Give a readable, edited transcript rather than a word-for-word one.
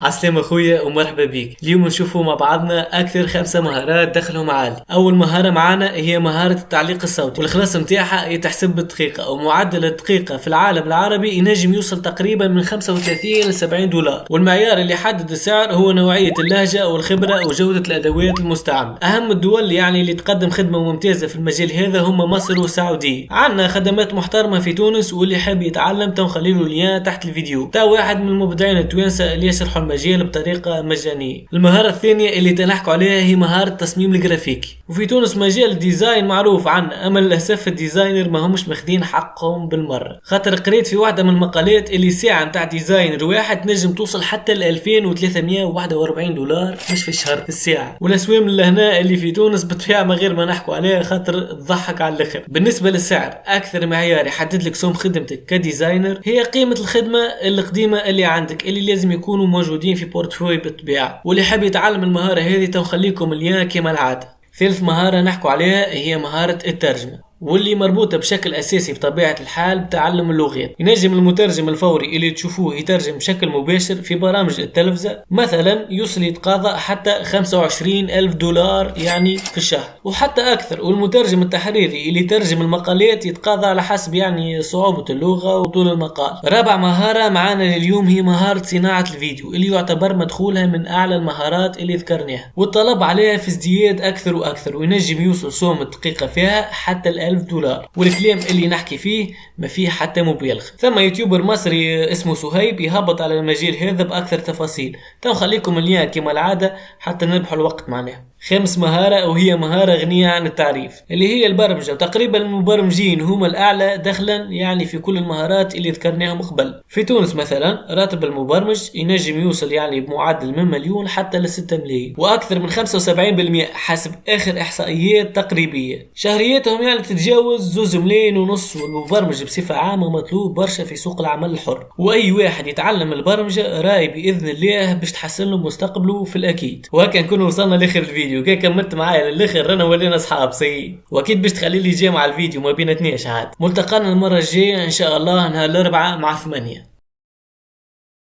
عسلامة اخويا ومرحبا بيك. اليوم نشوفوا مع بعضنا اكثر 5 مهارات دخلهم عالي. اول مهارة معانا هي مهارة التعليق الصوتي، والخلاص متاعها يتحسب بالدقيقة، ومعدل الدقيقة في العالم العربي ينجم يوصل تقريبا من 35 ل 70 دولار، والمعيار اللي يحدد السعر هو نوعية اللهجة والخبرة وجودة الادوات المستعملة. اهم الدول اللي تقدم خدمة ممتازة في المجال هذا هم مصر والسعودية. عندنا خدمات محترمة في تونس، واللي حاب يتعلم تنخليله اللين تحت الفيديو. تا واحد من المبدعين التوانسة اللي يشرحوا المجال بطريقة مجانية. المهارة الثانية اللي تنحكوا عليها هي مهارة التصميم الجرافيكي، وفي تونس مجال الديزاين معروف عنا، اما للاسف الديزاينر ما همش ماخذين حقهم بالمرة. خاطر قريت في واحدة من المقالات اللي ساعة نتاع ديزاينر واحد تنجم توصل حتى ل 2341 دولار مش في الشهر في الساعة. والاسوام لهنا اللي في تونس بالطبيعة ما غير ما نحكوا عليها خاطر تضحك على الاخر. بالنسبة للسعر، اكثر معيار يحدد لك سوم خدمتك كديزاينر هي قيمة الخدمة القديمة اللي عندك، اللي لازم يكونوا موجودين في بورتفوي بالطبيعة. واللي حاب يتعلم المهارة هذه تنخليكم اليوم كما العادة. ثالث مهارة نحكوا عليها هي مهارة الترجمة، واللي مربوطة بشكل أساسي بطبيعة الحال بتعلم اللغات. ينجم المترجم الفوري اللي تشوفوه يترجم بشكل مباشر في برامج التلفزة، مثلا يوصل يتقاضى حتى 25,000 دولار يعني في الشهر وحتى أكثر. والمترجم التحريري اللي يترجم المقالات يتقاضى على حسب يعني صعوبة اللغة وطول المقال. رابع مهارة معانا اليوم هي مهارة صناعة الفيديو، اللي يعتبر مدخولها من أعلى المهارات اللي ذكرناها، والطلب عليها في ازدياد أكثر وأكثر، وينجم يوصل سوم الدقيقة فيها حتى 1000 دولار. والكلام اللي نحكي فيه ما فيه حتى مبالغ. ثم يوتيوبر مصري اسمه سهيب يهبط على المجال هذا بأكثر تفاصيل. تنخليكم اليوم كما العادة حتى نربحوا الوقت معناه. خامس مهارة وهي مهارة غنية عن التعريف، اللي هي البرمجة، وتقريبا المبرمجين هم الأعلى دخلا يعني في كل المهارات اللي ذكرناهم قبل. في تونس مثلا راتب المبرمج ينجم يوصل يعني بمعدل من مليون حتى ل 6 ملايين، وأكثر من 75% حسب آخر إحصائيات تقريبية. شهرياتهم يعني تتجاوز 2.5 ملايين. والمبرمج بصفة عامة مطلوب برشا في سوق العمل الحر، وأي واحد يتعلم البرمجة راي بإذن الله باش تحسن له مستقبله في الأكيد. وهكا نكون وصلنا لآخر الفيديو. كي كملت معايا للاخر رانا ولينا اصحاب سي، واكيد باش تخلي لي جيم على الفيديو ما بيناتناش عاد. ملتقانا المره الجايه ان شاء الله نهار الاربعاء مع 8.